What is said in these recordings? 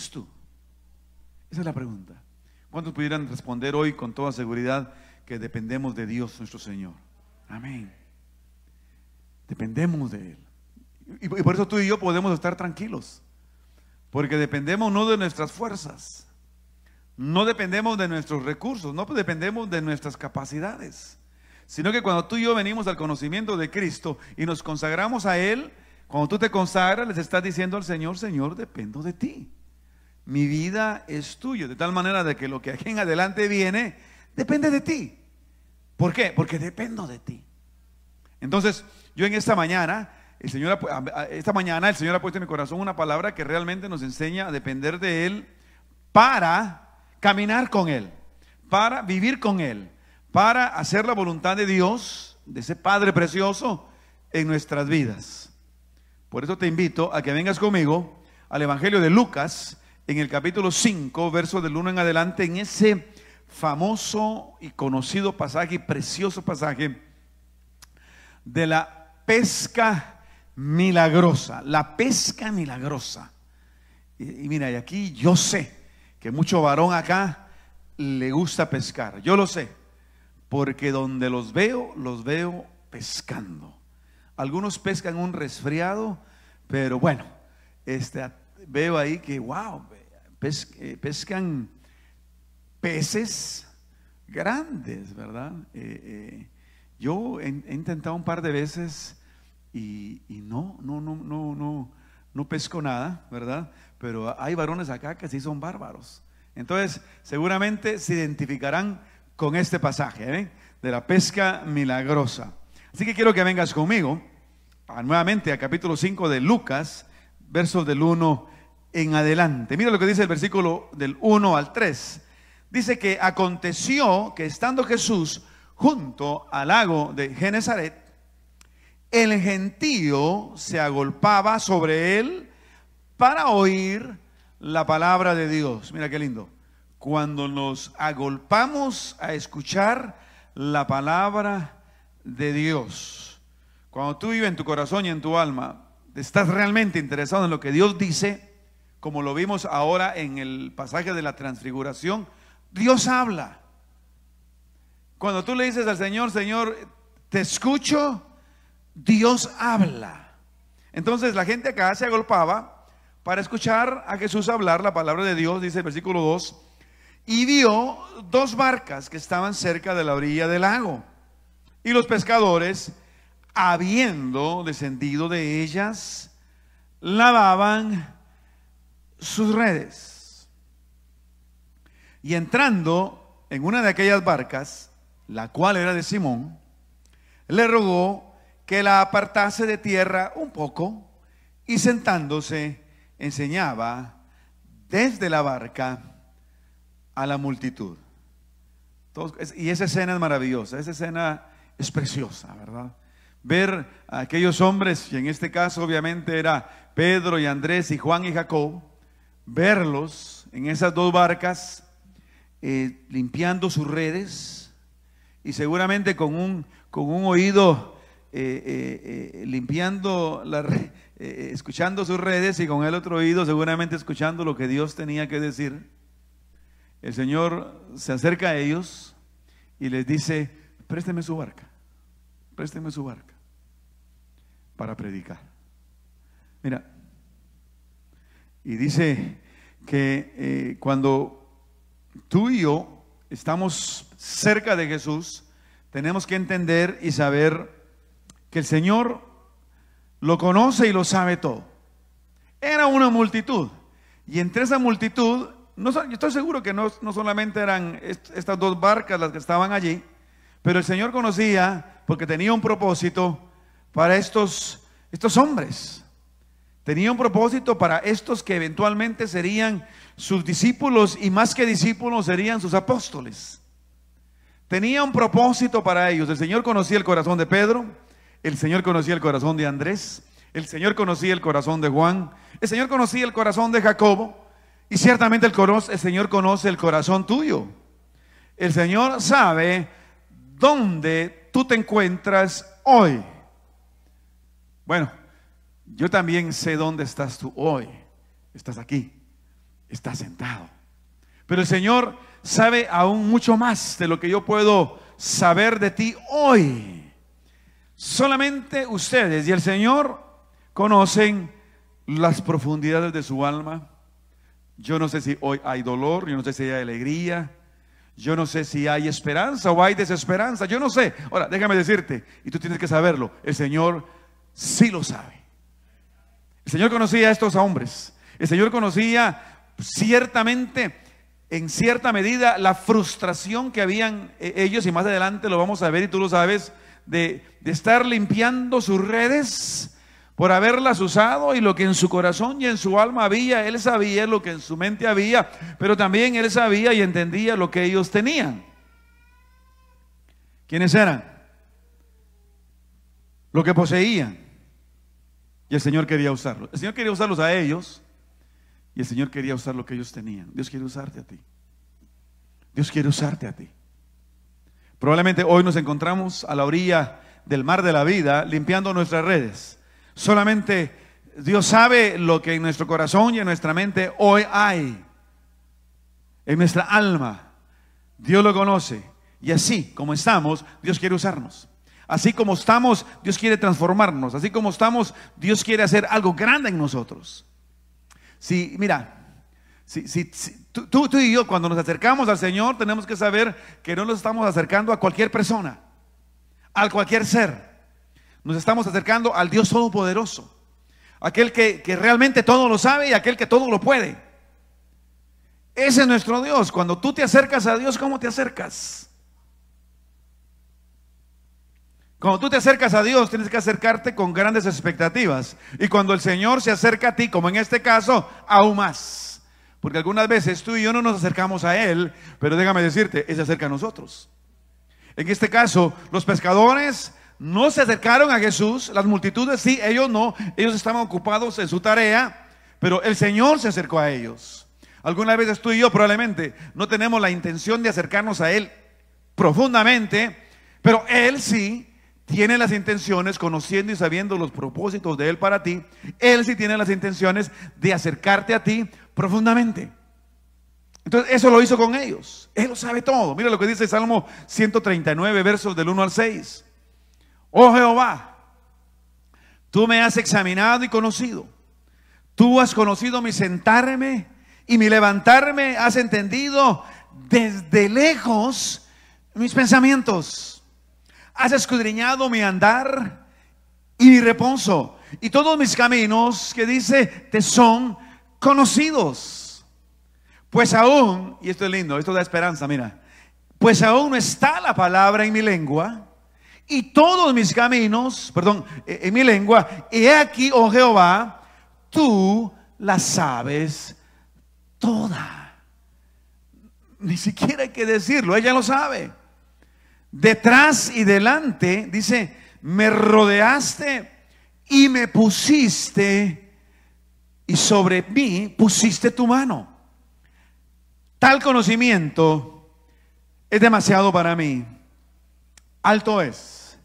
dependes tú? Esa es la pregunta. ¿Cuántos pudieran responder hoy con toda seguridad que dependemos de Dios nuestro Señor? Amén. Dependemos de Él. Y por eso tú y yo podemos estar tranquilos, porque dependemos no de nuestras fuerzas, no dependemos de nuestros recursos, no dependemos de nuestras capacidades, sino que cuando tú y yo venimos al conocimiento de Cristo y nos consagramos a Él, cuando tú te consagras, les estás diciendo al Señor: Señor, dependo de ti. Mi vida es tuyo, de tal manera de que lo que aquí en adelante viene depende de ti. ¿Por qué? Porque dependo de ti. Entonces, yo en esta mañana, el Señor ha puesto en mi corazón una palabra que realmente nos enseña a depender de Él para caminar con Él, para vivir con Él, para hacer la voluntad de Dios, de ese Padre precioso en nuestras vidas. Por eso te invito a que vengas conmigo al Evangelio de Lucas, en el capítulo 5, verso del 1 en adelante, en ese famoso y conocido pasaje, y precioso pasaje de la pesca milagrosa. La pesca milagrosa. Y mira, y aquí yo sé que mucho varón acá le gusta pescar. Yo lo sé, porque donde los veo pescando. Algunos pescan un resfriado, pero bueno, veo ahí que wow, pescan peces grandes, ¿verdad? Yo he intentado un par de veces y no pesco nada, ¿verdad? Pero hay varones acá que sí son bárbaros. Entonces, seguramente se identificarán con este pasaje, de la pesca milagrosa. Así que quiero que vengas conmigo nuevamente al capítulo 5 de Lucas, versos del 1 en adelante. Mira lo que dice el versículo del 1 al 3. Dice que aconteció que estando Jesús junto al lago de Genesaret, el gentío se agolpaba sobre él para oír la palabra de Dios. Mira qué lindo. Cuando nos agolpamos a escuchar la palabra de Dios, cuando tú vives en tu corazón y en tu alma, estás realmente interesado en lo que Dios dice, como lo vimos ahora en el pasaje de la transfiguración, Dios habla. Cuando tú le dices al Señor: Señor, te escucho, Dios habla. Entonces la gente acá se agolpaba para escuchar a Jesús hablar la palabra de Dios. Dice el versículo 2: y vio dos barcas que estaban cerca de la orilla del lago, y los pescadores, habiendo descendido de ellas, lavaban sus redes. Y entrando en una de aquellas barcas, la cual era de Simón, le rogó que la apartase de tierra un poco, y sentándose enseñaba desde la barca a la multitud. Y esa escena es maravillosa, esa escena es preciosa, ¿verdad? Ver a aquellos hombres, y en este caso obviamente era Pedro y Andrés y Juan y Jacob, verlos en esas dos barcas limpiando sus redes, y seguramente con un oído limpiando escuchando sus redes, y con el otro oído seguramente escuchando lo que Dios tenía que decir. El Señor se acerca a ellos y les dice: présteme su barca para predicar. Mira, y dice que cuando tú y yo estamos cerca de Jesús, tenemos que entender y saber que el Señor lo conoce y lo sabe todo. Era una multitud, y entre esa multitud, yo estoy seguro que no solamente eran estas dos barcas las que estaban allí, pero el Señor conocía, porque tenía un propósito para estos hombres. Tenía un propósito para estos que eventualmente serían sus discípulos, y más que discípulos serían sus apóstoles. Tenía un propósito para ellos. El Señor conocía el corazón de Pedro, el Señor conocía el corazón de Andrés, el Señor conocía el corazón de Juan, el Señor conocía el corazón de Jacobo, y ciertamente el Señor conoce el corazón tuyo. El Señor sabe dónde tú te encuentras hoy. Bueno, yo también sé dónde estás tú hoy. Estás aquí está sentado. Pero el Señor sabe aún mucho más de lo que yo puedo saber de ti hoy. Solamente ustedes y el Señor conocen las profundidades de su alma. Yo no sé si hoy hay dolor, yo no sé si hay alegría, yo no sé si hay esperanza o hay desesperanza, yo no sé. Ahora, déjame decirte, y tú tienes que saberlo, el Señor sí lo sabe. El Señor conocía a estos hombres. El Señor conocía ciertamente, en cierta medida, la frustración que habían ellos, y más adelante lo vamos a ver y tú lo sabes, de estar limpiando sus redes por haberlas usado, y lo que en su corazón y en su alma había. Él sabía lo que en su mente había, pero también él sabía y entendía lo que ellos tenían. ¿Quiénes eran? Lo que poseían. Y el Señor quería usarlos. El Señor quería usarlos a ellos, y el Señor quería usar lo que ellos tenían. Dios quiere usarte a ti. Dios quiere usarte a ti. Probablemente hoy nos encontramos a la orilla del mar de la vida limpiando nuestras redes. Solamente Dios sabe lo que en nuestro corazón y en nuestra mente hoy hay. En nuestra alma Dios lo conoce. Y así como estamos, Dios quiere usarnos. Así como estamos, Dios quiere transformarnos. Así como estamos, Dios quiere hacer algo grande en nosotros. Si, mira, tú y yo, cuando nos acercamos al Señor, tenemos que saber que no nos estamos acercando a cualquier persona, a cualquier ser. Nos estamos acercando al Dios Todopoderoso, aquel que realmente todo lo sabe y aquel que todo lo puede. Ese es nuestro Dios. Cuando tú te acercas a Dios, ¿cómo te acercas? Cuando tú te acercas a Dios, tienes que acercarte con grandes expectativas. Y cuando el Señor se acerca a ti, como en este caso, aún más. Porque algunas veces tú y yo no nos acercamos a Él, pero déjame decirte, Él se acerca a nosotros. En este caso, los pescadores no se acercaron a Jesús, las multitudes sí, ellos no, ellos estaban ocupados en su tarea, pero el Señor se acercó a ellos. Algunas veces tú y yo probablemente no tenemos la intención de acercarnos a Él profundamente, pero Él sí tiene las intenciones, conociendo y sabiendo los propósitos de Él para ti. Él sí tiene las intenciones de acercarte a ti profundamente. Entonces eso lo hizo con ellos. Él lo sabe todo. Mira lo que dice Salmo 139, versos del 1 al 6. Oh Jehová, tú me has examinado y conocido. Tú has conocido mi sentarme y mi levantarme. Has entendido desde lejos mis pensamientos. Has escudriñado mi andar y mi reposo. Y todos mis caminos, que dice, te son conocidos. Pues aún, y esto es lindo, esto da esperanza, mira. Pues aún no está la palabra en mi lengua. Y todos mis caminos, en mi lengua, y he aquí, oh Jehová, tú la sabes toda. Ni siquiera hay que decirlo, ella lo sabe. Detrás y delante, dice, me rodeaste y me pusiste, y sobre mí pusiste tu mano. Tal conocimiento es demasiado para mí. Alto es,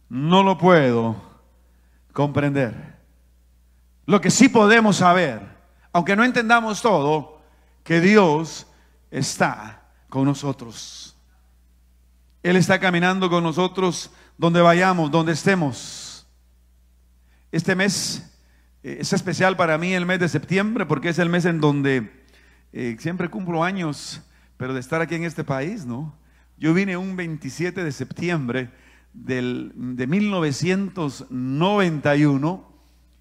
no lo puedo comprender. Lo que sí podemos saber, aunque no entendamos todo, que Dios está con nosotros. Él está caminando con nosotros donde vayamos, donde estemos. Este mes es especial para mí, el mes de septiembre, porque es el mes en donde siempre cumplo años, pero de estar aquí en este país, ¿no? Yo vine un 27 de septiembre de 1991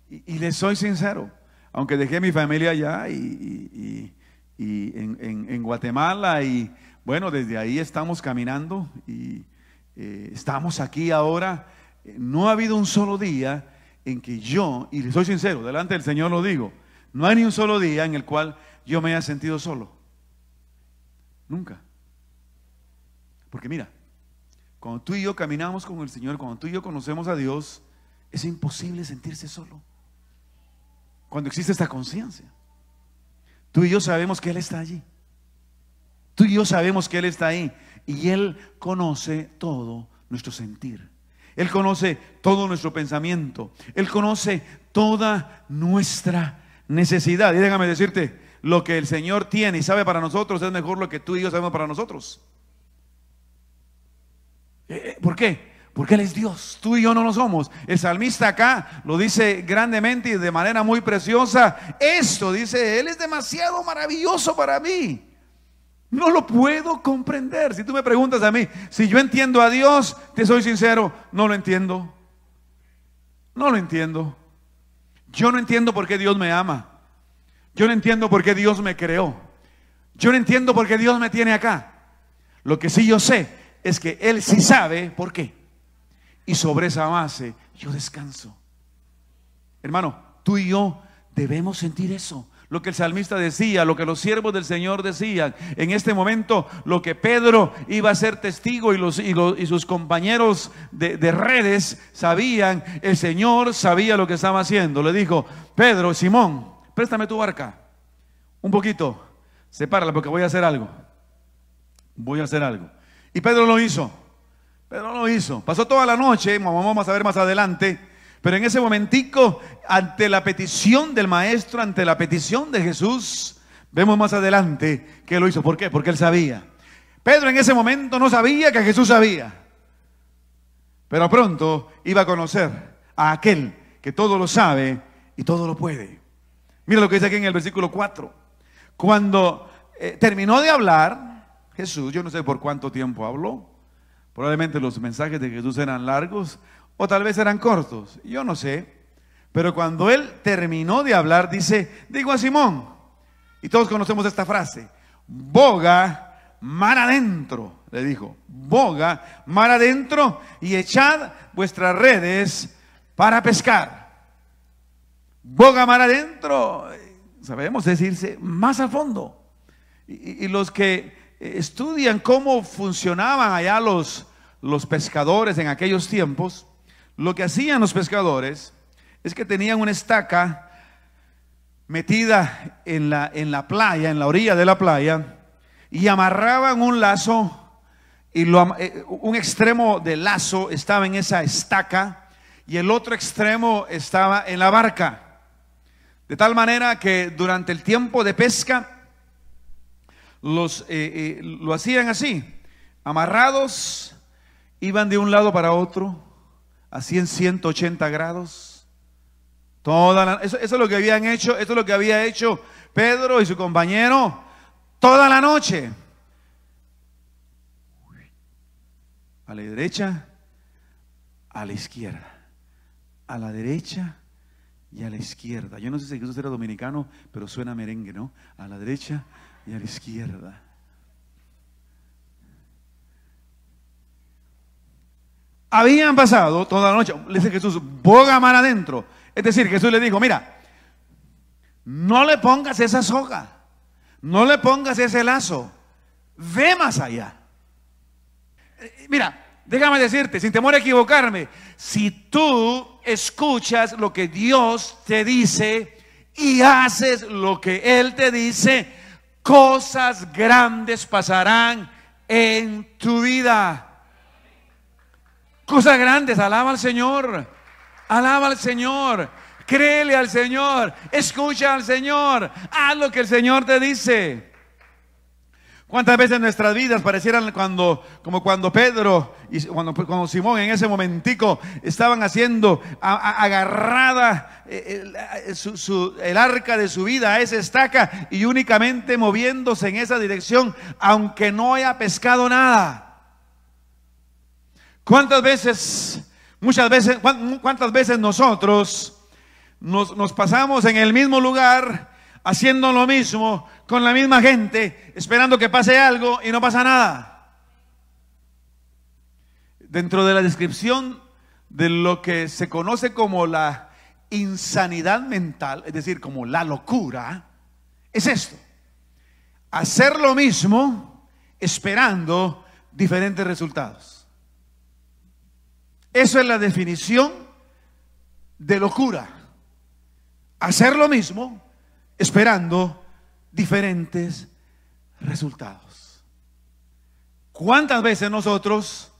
y les soy sincero, aunque dejé mi familia allá y en Guatemala, y bueno, desde ahí estamos caminando y estamos aquí ahora. No ha habido un solo día en que yo, y les soy sincero, delante del Señor lo digo, no hay ni un solo día en el cual yo me haya sentido solo. Nunca. Porque mira, cuando tú y yo caminamos con el Señor, cuando tú y yo conocemos a Dios, es imposible sentirse solo. Cuando existe esta conciencia, tú y yo sabemos que Él está allí. Tú y yo sabemos que Él está ahí. Y Él conoce todo nuestro sentir. Él conoce todo nuestro pensamiento. Él conoce toda nuestra necesidad. Y déjame decirte, lo que el Señor tiene y sabe para nosotros es mejor lo que tú y yo sabemos para nosotros. ¿Por qué? Porque Él es Dios, tú y yo no lo somos. El salmista acá lo dice grandemente y de manera muy preciosa. Esto, dice Él, es demasiado maravilloso para mí. No lo puedo comprender. Si tú me preguntas a mí, si yo entiendo a Dios, te soy sincero, no lo entiendo. No lo entiendo. Yo no entiendo por qué Dios me ama. Yo no entiendo por qué Dios me creó. Yo no entiendo por qué Dios me tiene acá. Lo que sí yo sé es que Él sí sabe por qué. Y sobre esa base yo descanso. Hermano, tú y yo debemos sentir eso. Lo que el salmista decía, lo que los siervos del Señor decían. En este momento, lo que Pedro iba a ser testigo y sus compañeros de redes sabían, el Señor sabía lo que estaba haciendo. Le dijo: Pedro, Simón, préstame tu barca un poquito, sepárala porque voy a hacer algo. Voy a hacer algo. Y Pedro lo hizo. Pedro lo hizo. Pasó toda la noche, vamos a ver más adelante. Pero en ese momentico, ante la petición del maestro, ante la petición de Jesús, vemos más adelante que lo hizo. ¿Por qué? Porque él sabía. Pedro en ese momento no sabía que Jesús sabía. Pero pronto iba a conocer a aquel que todo lo sabe y todo lo puede. Mira lo que dice aquí en el versículo 4. Cuando terminó de hablar Jesús, yo no sé por cuánto tiempo habló. Probablemente los mensajes de Jesús eran largos o tal vez eran cortos, yo no sé. Pero cuando Él terminó de hablar, dice: digo a Simón, y todos conocemos esta frase, boga mar adentro, le dijo, boga mar adentro y echad vuestras redes para pescar. Boga mar adentro, sabemos decirse más al fondo. Y los que estudian cómo funcionaban allá los pescadores en aquellos tiempos, lo que hacían los pescadores es que tenían una estaca metida en la playa, en la orilla de la playa, y amarraban un lazo, y un extremo del lazo estaba en esa estaca y el otro extremo estaba en la barca, de tal manera que durante el tiempo de pesca lo hacían así, amarrados, iban de un lado para otro, así en 180 grados. Eso es lo que habían hecho, eso es lo que había hecho Pedro y su compañero toda la noche. A la derecha, a la izquierda, a la derecha y a la izquierda. Yo no sé si Jesús era dominicano, pero suena merengue, ¿no? A la derecha y a la izquierda. Habían pasado toda la noche, le dice Jesús, boga mar adentro. Es decir, Jesús le dijo: mira, no le pongas esa soga, no le pongas ese lazo, ve más allá. Mira, déjame decirte, sin temor a equivocarme, si tú escuchas lo que Dios te dice y haces lo que Él te dice, cosas grandes pasarán en tu vida. Cosas grandes. Alaba al Señor. Alaba al Señor. Créele al Señor. Escucha al Señor. Haz lo que el Señor te dice. ¿Cuántas veces nuestras vidas parecieran como cuando Pedro y cuando Simón en ese momentico estaban haciendo agarrada el arca de su vida a esa estaca y únicamente moviéndose en esa dirección, aunque no haya pescado nada? ¿Cuántas veces nosotros nos pasamos en el mismo lugar, haciendo lo mismo, con la misma gente, esperando que pase algo y no pasa nada? Dentro de la descripción de lo que se conoce como la insanidad mental, es decir, como la locura, es esto: hacer lo mismo esperando diferentes resultados. Eso es la definición de locura. Hacer lo mismo esperando diferentes resultados. ¿Cuántas veces a nosotros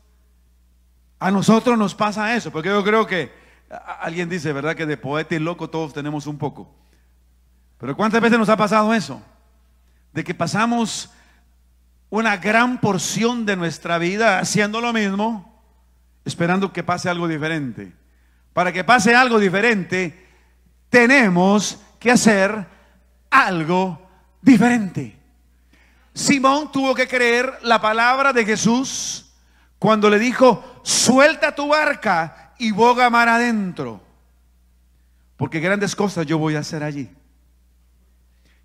nos pasa eso? Porque yo creo que alguien dice, ¿verdad?, que de poeta y loco todos tenemos un poco. Pero ¿cuántas veces nos ha pasado eso? de que pasamos una gran porción de nuestra vida haciendo lo mismo, esperando que pase algo diferente. Para que pase algo diferente, tenemos que hacer algo diferente. Simón tuvo que creer la palabra de Jesús cuando le dijo: suelta tu barca y boga mar adentro, porque grandes cosas yo voy a hacer allí.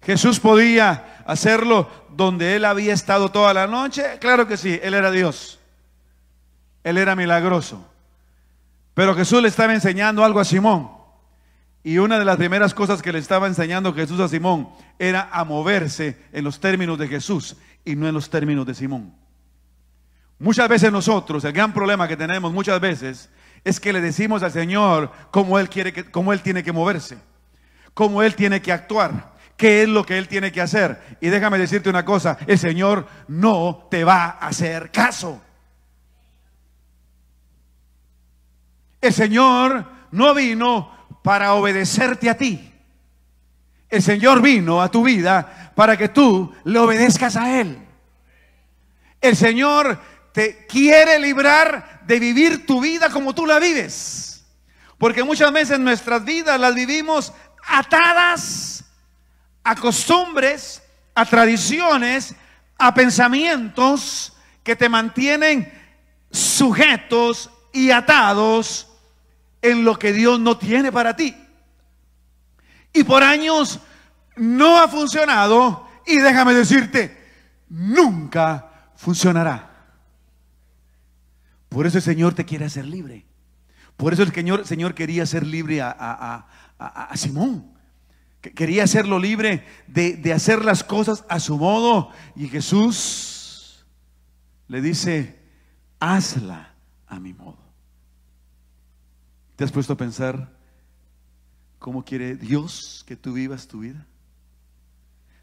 Jesús podía hacerlo donde él había estado toda la noche. Claro que sí, él era Dios, él era milagroso, pero Jesús le estaba enseñando algo a Simón. Y una de las primeras cosas que le estaba enseñando Jesús a Simón era a moverse en los términos de Jesús y no en los términos de Simón. Muchas veces nosotros, el gran problema que tenemos muchas veces es que le decimos al Señor cómo Él tiene que moverse, cómo Él tiene que actuar, qué es lo que Él tiene que hacer. Y déjame decirte una cosa: el Señor no te va a hacer caso. El Señor no vino para obedecerte a ti. El Señor vino a tu vida para que tú le obedezcas a Él. El Señor te quiere librar de vivir tu vida como tú la vives, porque muchas veces nuestras vidas las vivimos atadas a costumbres, a tradiciones, a pensamientos que te mantienen sujetos y atados en lo que Dios no tiene para ti. Y por años no ha funcionado, y déjame decirte, nunca funcionará. Por eso el Señor te quiere hacer libre. Por eso el Señor quería hacer libre a Simón. Quería hacerlo libre de hacer las cosas a su modo. Y Jesús le dice: hazla a mi modo. ¿Te has puesto a pensar cómo quiere Dios que tú vivas tu vida?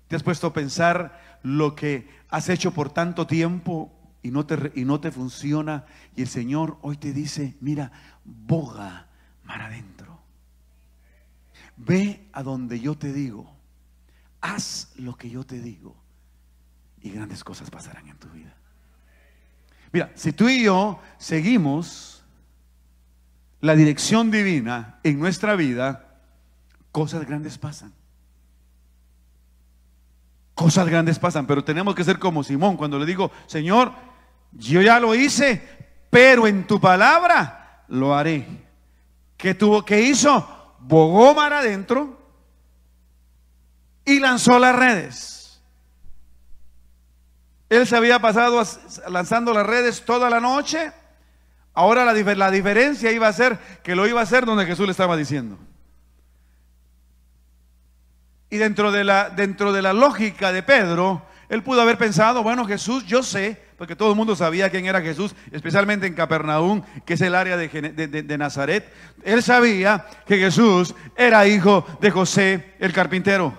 ¿Te has puesto a pensar lo que has hecho por tanto tiempo y no te funciona? Y el Señor hoy te dice: mira, boga mar adentro. Ve a donde yo te digo, haz lo que yo te digo, y grandes cosas pasarán en tu vida. Mira, si tú y yo seguimos la dirección divina en nuestra vida, cosas grandes pasan. Cosas grandes pasan, pero tenemos que ser como Simón cuando le digo: Señor, yo ya lo hice, pero en tu palabra lo haré. ¿Qué hizo? Bogó mar adentro y lanzó las redes. Él se había pasado lanzando las redes toda la noche. Ahora la diferencia iba a ser que lo iba a hacer donde Jesús le estaba diciendo. Y dentro de la lógica de Pedro, él pudo haber pensado: bueno, Jesús, yo sé, porque todo el mundo sabía quién era Jesús, especialmente en Capernaum, que es el área de Nazaret. Él sabía que Jesús era hijo de José el carpintero.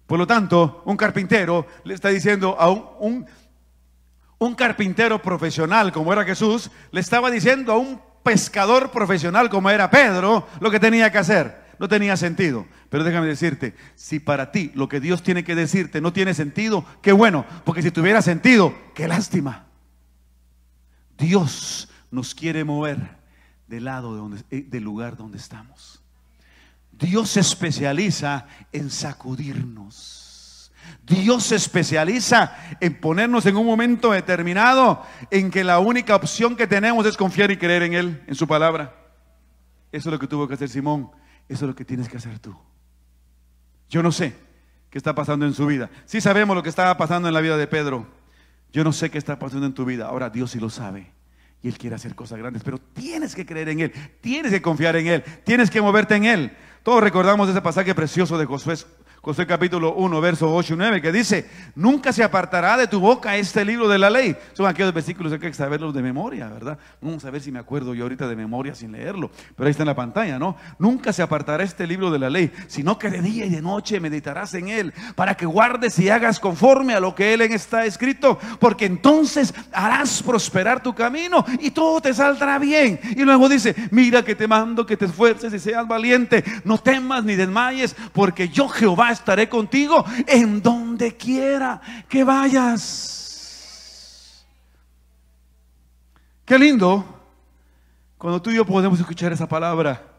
Por lo tanto, un carpintero le está diciendo a un carpintero profesional como era Jesús, le estaba diciendo a un pescador profesional como era Pedro lo que tenía que hacer. No tenía sentido, pero déjame decirte, si para ti lo que Dios tiene que decirte no tiene sentido, qué bueno, porque si tuviera sentido, qué lástima. Dios nos quiere mover del lugar donde estamos. Dios se especializa en sacudirnos. Dios se especializa en ponernos en un momento determinado en que la única opción que tenemos es confiar y creer en Él, en su palabra. Eso es lo que tuvo que hacer Simón. Eso es lo que tienes que hacer tú. Yo no sé qué está pasando en su vida. Sí sabemos lo que estaba pasando en la vida de Pedro. Yo no sé qué está pasando en tu vida. Ahora Dios sí lo sabe. Y Él quiere hacer cosas grandes, pero tienes que creer en Él, tienes que confiar en Él, tienes que moverte en Él. Todos recordamos ese pasaje precioso de Josué capítulo 1, versos 8 y 9, que dice: nunca se apartará de tu boca este libro de la ley. Son aquellos versículos que hay que saberlos de memoria, ¿verdad? Vamos a ver si me acuerdo yo ahorita de memoria sin leerlo, pero ahí está en la pantalla, ¿no? Nunca se apartará este libro de la ley, sino que de día y de noche meditarás en él, para que guardes y hagas conforme a lo que él en está escrito, porque entonces harás prosperar tu camino y todo te saldrá bien. Y luego dice: mira que te mando que te esfuerces y seas valiente, no temas ni desmayes, porque yo Jehová estaré contigo en donde quiera que vayas. Qué lindo cuando tú y yo podemos escuchar esa palabra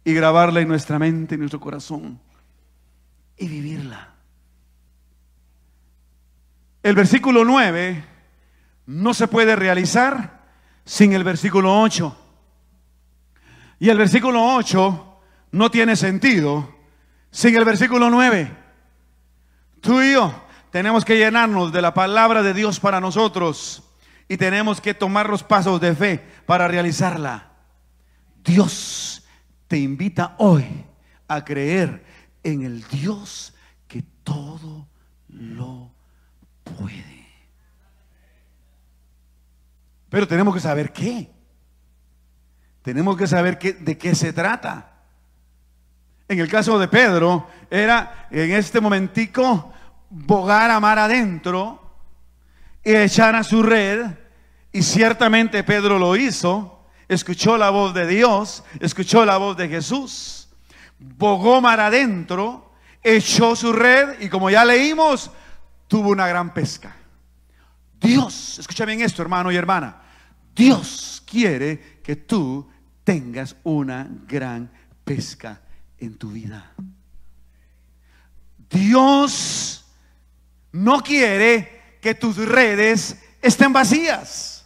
y grabarla en nuestra mente, en nuestro corazón, y vivirla. El versículo 9 no se puede realizar sin el versículo 8. Y el versículo 8 no tiene sentido sin el versículo 9. Tú y yo tenemos que llenarnos de la palabra de Dios para nosotros y tenemos que tomar los pasos de fe para realizarla. Dios te invita hoy a creer en el Dios que todo lo puede. Pero tenemos que saber qué. Tenemos que saber de qué se trata. En el caso de Pedro, era en este momentico bogar a mar adentro y echar a su red. Y ciertamente Pedro lo hizo. Escuchó la voz de Dios, escuchó la voz de Jesús. Bogó mar adentro, echó su red y, como ya leímos, tuvo una gran pesca. Dios, escucha bien esto, hermano y hermana. Dios quiere que tú tengas una gran pesca en tu vida. Dios no quiere que tus redes estén vacías.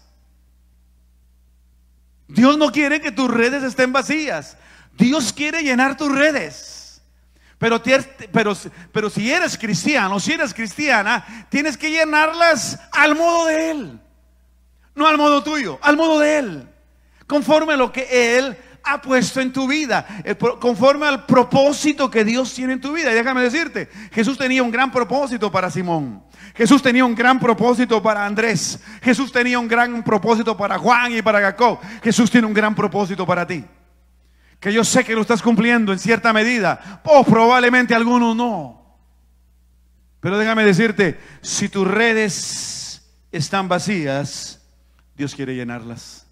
Dios no quiere que tus redes estén vacías. Dios quiere llenar tus redes. Pero si eres cristiano, si eres cristiana, tienes que llenarlas al modo de Él. No al modo tuyo, al modo de Él. Conforme a lo que Él ha puesto en tu vida, conforme al propósito que Dios tiene en tu vida. Y déjame decirte, Jesús tenía un gran propósito para Simón. Jesús tenía un gran propósito para Andrés. Jesús tenía un gran propósito para Juan y para Jacob. Jesús tiene un gran propósito para ti, que yo sé que lo estás cumpliendo en cierta medida, o probablemente algunos no. Pero déjame decirte, si tus redes están vacías, Dios quiere llenarlas.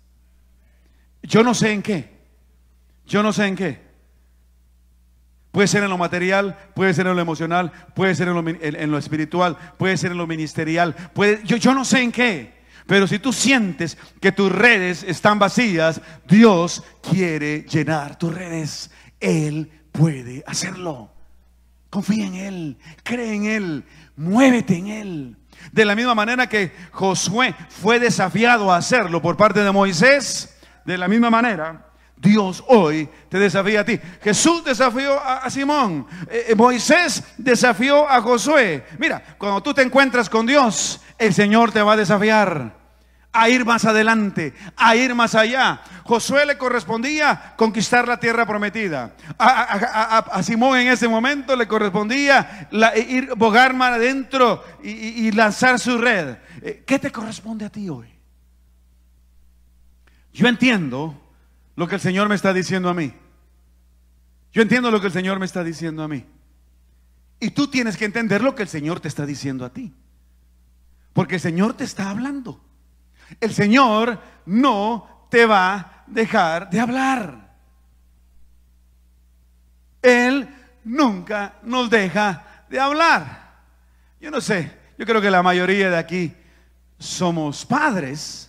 Yo no sé en qué. Yo no sé en qué. Puede ser en lo material, puede ser en lo emocional, puede ser en lo espiritual, puede ser en lo ministerial. Yo no sé en qué. Pero si tú sientes que tus redes están vacías, Dios quiere llenar tus redes. Él puede hacerlo. Confía en Él, cree en Él, muévete en Él. De la misma manera que Josué fue desafiado a hacerlo por parte de Moisés, de la misma manera Dios hoy te desafía a ti. Jesús desafió a Simón, Moisés desafió a Josué. Mira, cuando tú te encuentras con Dios, el Señor te va a desafiar a ir más adelante, a ir más allá. Josué le correspondía conquistar la tierra prometida. A Simón en ese momento le correspondía ir bogar mar adentro y lanzar su red. ¿Qué te corresponde a ti hoy? Yo entiendo lo que el Señor me está diciendo a mí. Yo entiendo lo que el Señor me está diciendo a mí. Y tú tienes que entender lo que el Señor te está diciendo a ti. Porque el Señor te está hablando. El Señor no te va a dejar de hablar. Él nunca nos deja de hablar. Yo no sé, yo creo que la mayoría de aquí somos padres.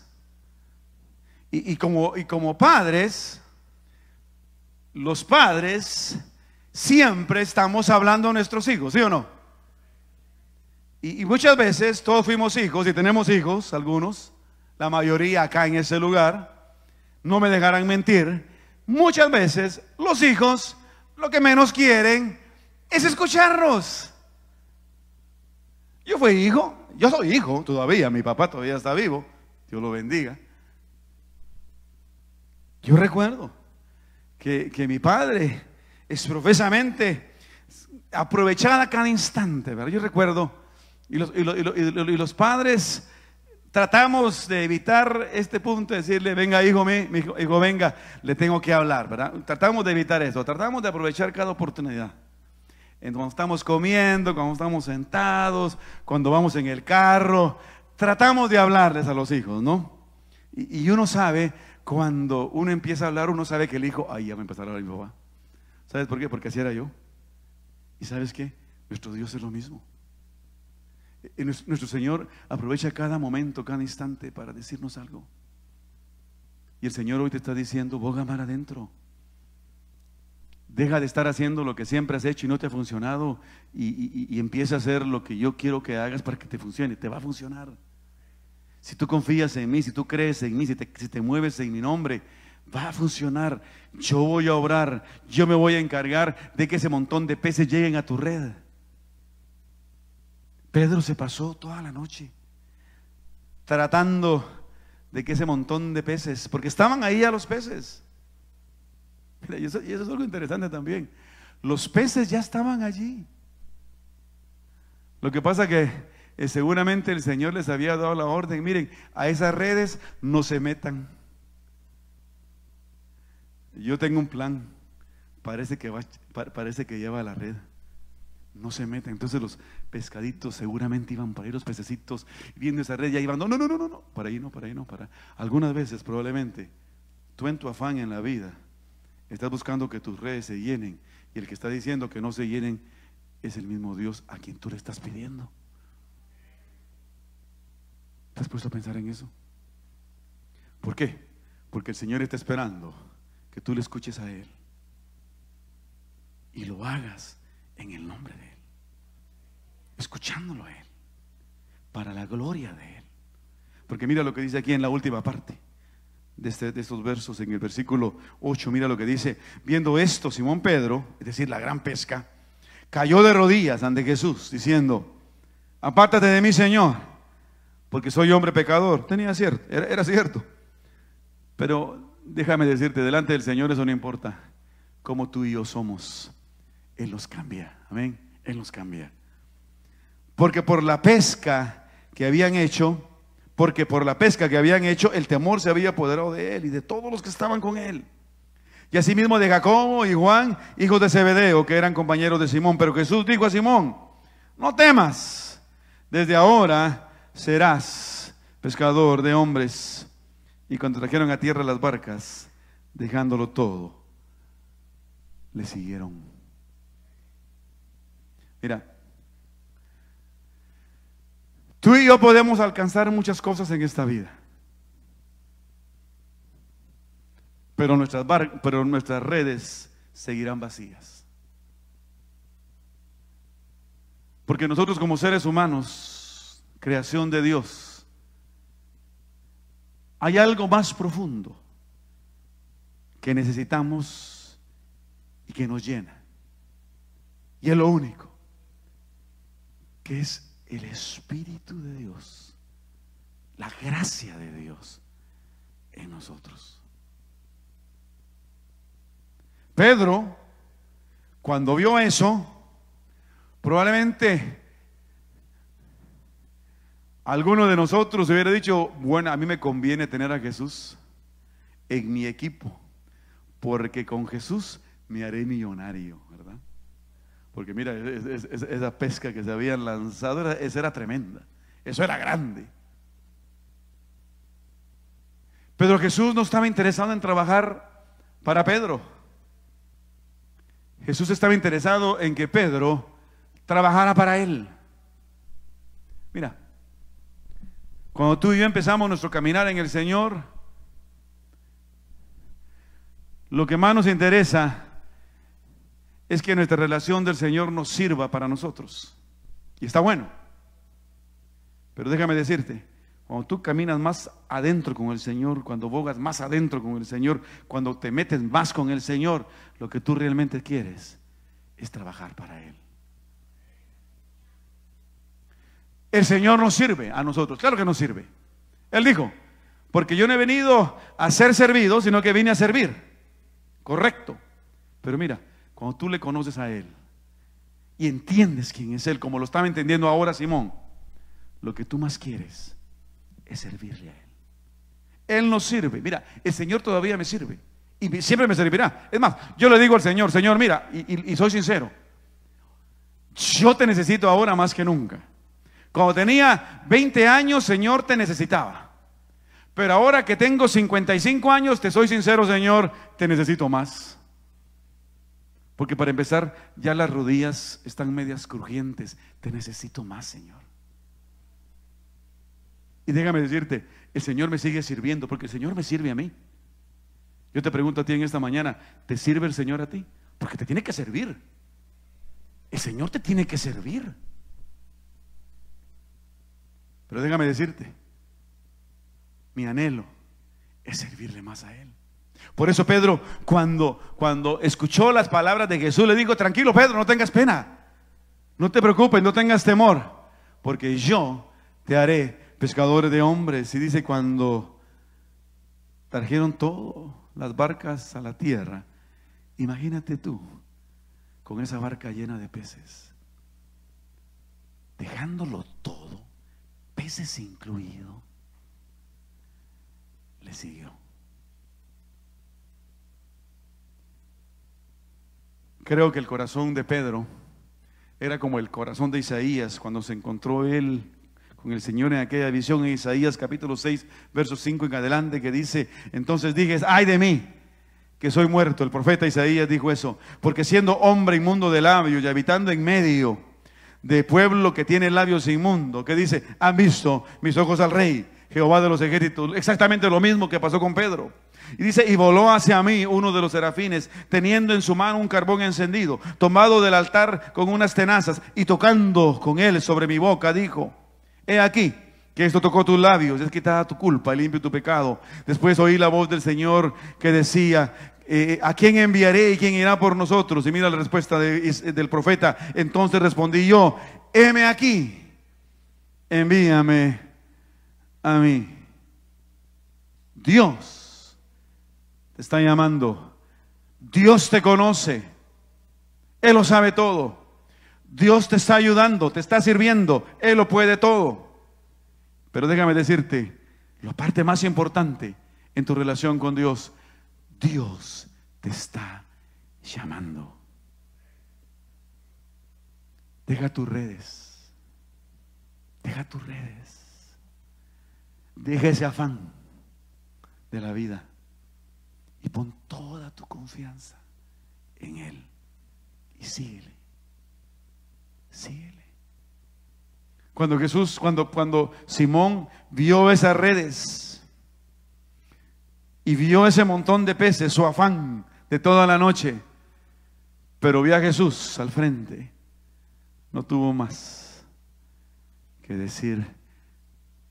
Y como padres, los padres siempre estamos hablando a nuestros hijos, ¿sí o no? Y muchas veces todos fuimos hijos y tenemos hijos, algunos, la mayoría acá en ese lugar, no me dejarán mentir. Muchas veces los hijos lo que menos quieren es escucharnos. Yo fui hijo, yo soy hijo todavía, mi papá todavía está vivo, Dios lo bendiga. Yo recuerdo que mi padre profesamente aprovechaba cada instante, ¿verdad? Yo recuerdo, y los padres tratamos de evitar este punto, de decirle, venga hijo mío, hijo venga, le tengo que hablar, ¿verdad? Tratamos de evitar eso, tratamos de aprovechar cada oportunidad. Cuando estamos comiendo, cuando estamos sentados, cuando vamos en el carro, tratamos de hablarles a los hijos, ¿no? Y uno sabe, cuando uno empieza a hablar, uno sabe que el hijo, ay, ya me empezó a hablar mi papá. ¿Sabes por qué? Porque así era yo. ¿Y sabes qué? Nuestro Dios es lo mismo. Nuestro Señor aprovecha cada momento, cada instante para decirnos algo. Y el Señor hoy te está diciendo: boga mar adentro. Deja de estar haciendo lo que siempre has hecho y no te ha funcionado, y empieza a hacer lo que yo quiero que hagas para que te funcione. Te va a funcionar. Si tú confías en mí, si tú crees en mí, si te mueves en mi nombre, va a funcionar. Yo voy a obrar. Yo me voy a encargar de que ese montón de peces lleguen a tu red. Pedro se pasó toda la noche tratando de que ese montón de peces, porque estaban ahí a los peces. Mira, y eso es algo interesante también. Los peces ya estaban allí. Lo que pasa que seguramente el Señor les había dado la orden: miren, a esas redes no se metan. Yo tengo un plan. Parece que lleva la red. No se metan. Entonces los pescaditos seguramente iban para ahí, los pececitos, viendo esa red ya iban: no, para ahí no. Algunas veces probablemente tú, en tu afán en la vida, estás buscando que tus redes se llenen, y el que está diciendo que no se llenen es el mismo Dios a quien tú le estás pidiendo. ¿Te has puesto a pensar en eso? ¿Por qué? Porque el Señor está esperando que tú le escuches a Él y lo hagas en el nombre de Él, escuchándolo a Él, para la gloria de Él. Porque mira lo que dice aquí en la última parte de estos versos, en el versículo 8. Mira lo que dice: viendo esto, Simón Pedro, es decir, la gran pesca, cayó de rodillas ante Jesús, diciendo: apártate de mí, Señor, porque soy hombre pecador. Era cierto. Pero déjame decirte, delante del Señor eso no importa. Como tú y yo somos, Él los cambia. Amén. Él los cambia. Porque por la pesca que habían hecho, el temor se había apoderado de Él y de todos los que estaban con Él. Y asimismo de Jacobo y Juan, hijos de Zebedeo, que eran compañeros de Simón. Pero Jesús dijo a Simón: no temas, desde ahora serás pescador de hombres. Y cuando trajeron a tierra las barcas, dejándolo todo, le siguieron. Mira, tú y yo podemos alcanzar muchas cosas en esta vida, pero nuestras redes seguirán vacías. Porque nosotros, como seres humanos, creación de Dios, hay algo más profundo que necesitamos y que nos llena. Y es lo único, que es el Espíritu de Dios, la gracia de Dios en nosotros. Pedro, cuando vio eso, probablemente alguno de nosotros hubiera dicho: bueno, a mí me conviene tener a Jesús en mi equipo, porque con Jesús me haré millonario, ¿verdad? Porque mira, esa pesca que se habían lanzado, esa era tremenda, eso era grande. Pero Jesús no estaba interesado en trabajar para Pedro. Jesús estaba interesado en que Pedro trabajara para Él. Mira, cuando tú y yo empezamos nuestro caminar en el Señor, lo que más nos interesa es que nuestra relación del Señor nos sirva para nosotros. Y está bueno. Pero déjame decirte, cuando tú caminas más adentro con el Señor, cuando bogas más adentro con el Señor, cuando te metes más con el Señor, lo que tú realmente quieres es trabajar para Él. El Señor nos sirve a nosotros, claro que nos sirve. Él dijo: porque yo no he venido a ser servido, sino que vine a servir. Correcto. Pero mira, cuando tú le conoces a Él y entiendes quién es Él, como lo estaba entendiendo ahora Simón, lo que tú más quieres es servirle a Él. Él nos sirve. Mira, el Señor todavía me sirve y siempre me servirá. Es más, yo le digo al Señor: Señor, mira, y soy sincero, yo te necesito ahora más que nunca. Cuando tenía 20 años, Señor, te necesitaba. Pero ahora que tengo 55 años, te soy sincero, Señor, te necesito más. Porque para empezar, ya las rodillas están medias crujientes. Te necesito más, Señor. Y déjame decirte, el Señor me sigue sirviendo, porque el Señor me sirve a mí. Yo te pregunto a ti en esta mañana, ¿te sirve el Señor a ti? Porque te tiene que servir. El Señor te tiene que servir. Pero déjame decirte, mi anhelo es servirle más a Él. Por eso Pedro, cuando escuchó las palabras de Jesús, le dijo: tranquilo, Pedro, no tengas pena, no te preocupes, no tengas temor, porque yo te haré pescadores de hombres. Y dice, cuando trajeron todo, las barcas a la tierra, imagínate tú con esa barca llena de peces, dejándolo todo, peces incluido, le siguió. Creo que el corazón de Pedro era como el corazón de Isaías cuando se encontró él con el Señor en aquella visión en Isaías capítulo 6, versos 5 en adelante, que dice: entonces dije, ay de mí, que soy muerto. El profeta Isaías dijo eso, porque siendo hombre inmundo de labios y habitando en medio de pueblo que tiene labios inmundos, que dice: han visto mis ojos al Rey, Jehová de los ejércitos. Exactamente lo mismo que pasó con Pedro. Y dice: y voló hacia mí uno de los serafines, teniendo en su mano un carbón encendido, tomado del altar con unas tenazas, y tocando con él sobre mi boca, dijo: he aquí que esto tocó tus labios, es quitada tu culpa y limpio tu pecado. Después oí la voz del Señor que decía: ¿a quién enviaré y quién irá por nosotros? Y mira la respuesta del profeta: entonces respondí yo: heme aquí, envíame a mí. Dios te está llamando. Dios te conoce. Él lo sabe todo. Dios te está ayudando, te está sirviendo. Él lo puede todo. Pero déjame decirte, la parte más importante en tu relación con Dios: Dios te está llamando. Deja tus redes. Deja tus redes. Deja ese afán de la vida y pon toda tu confianza en Él y síguele. Síguele. Cuando Simón vio esas redes y vio ese montón de peces, su afán de toda la noche, pero vio a Jesús al frente, no tuvo más que decir: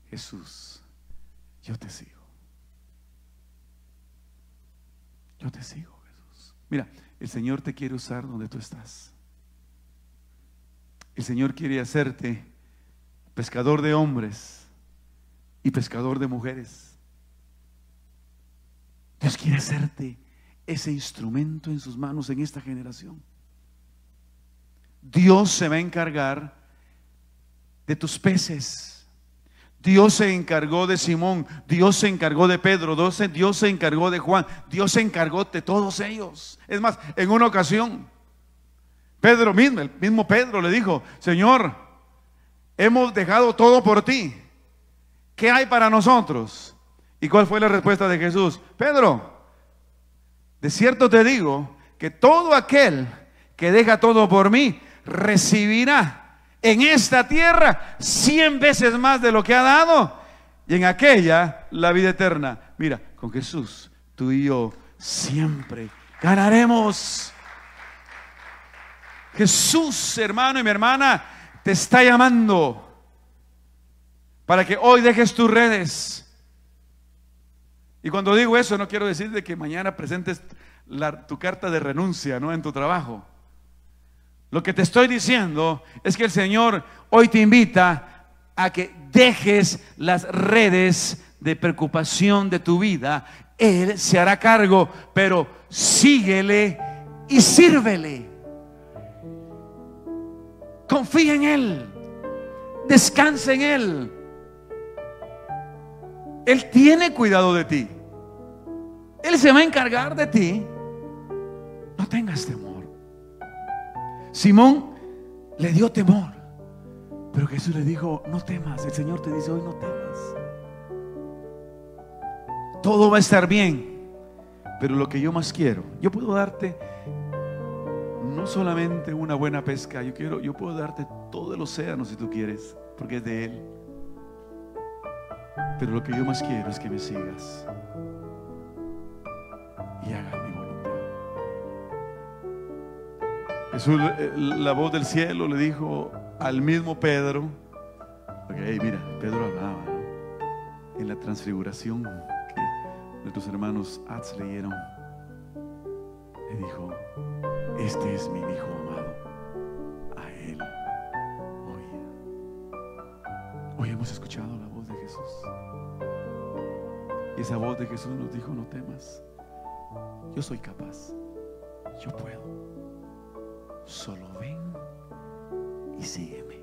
Jesús, yo te sigo. Yo te sigo, Jesús. Mira, el Señor te quiere usar donde tú estás. El Señor quiere hacerte pescador de hombres y pescador de mujeres. Dios quiere hacerte ese instrumento en sus manos en esta generación. Dios se va a encargar de tus peces. Dios se encargó de Simón, Dios se encargó de Pedro, Dios se encargó de Juan, Dios se encargó de todos ellos. Es más, en una ocasión, Pedro mismo, el mismo Pedro le dijo: Señor, hemos dejado todo por ti, ¿qué hay para nosotros? ¿Y cuál fue la respuesta de Jesús? Pedro, de cierto te digo que todo aquel que deja todo por mí recibirá en esta tierra 100 veces más de lo que ha dado, y en aquella la vida eterna. Mira, con Jesús tú y yo siempre ganaremos. Jesús, hermano y mi hermana, te está llamando para que hoy dejes tus redes. Y cuando digo eso, no quiero decir de que mañana presentes tu carta de renuncia, ¿no?, en tu trabajo. Lo que te estoy diciendo es que el Señor hoy te invita a que dejes las redes de preocupación de tu vida. Él se hará cargo, pero síguele y sírvele. Confía en Él, descansa en Él. Él tiene cuidado de ti. Él se va a encargar de ti. No tengas temor. Simón le dio temor, pero Jesús le dijo: no temas. El Señor te dice hoy: no temas. Todo va a estar bien. Pero lo que yo más quiero, yo puedo darte no solamente una buena pesca. Yo puedo darte todo el océano si tú quieres, porque es de Él. Pero lo que yo más quiero es que me sigas y hagas mi voluntad. Jesús, la voz del cielo le dijo al mismo Pedro, porque mira, Pedro hablaba, ¿no? En la transfiguración que nuestros hermanos Atz leyeron, le dijo: este es mi hijo amado, a Él oye. Hoy hemos escuchado la voz de Jesús, y esa voz de Jesús nos dijo: no temas, yo soy capaz, yo puedo, solo ven y sígueme.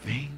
Ven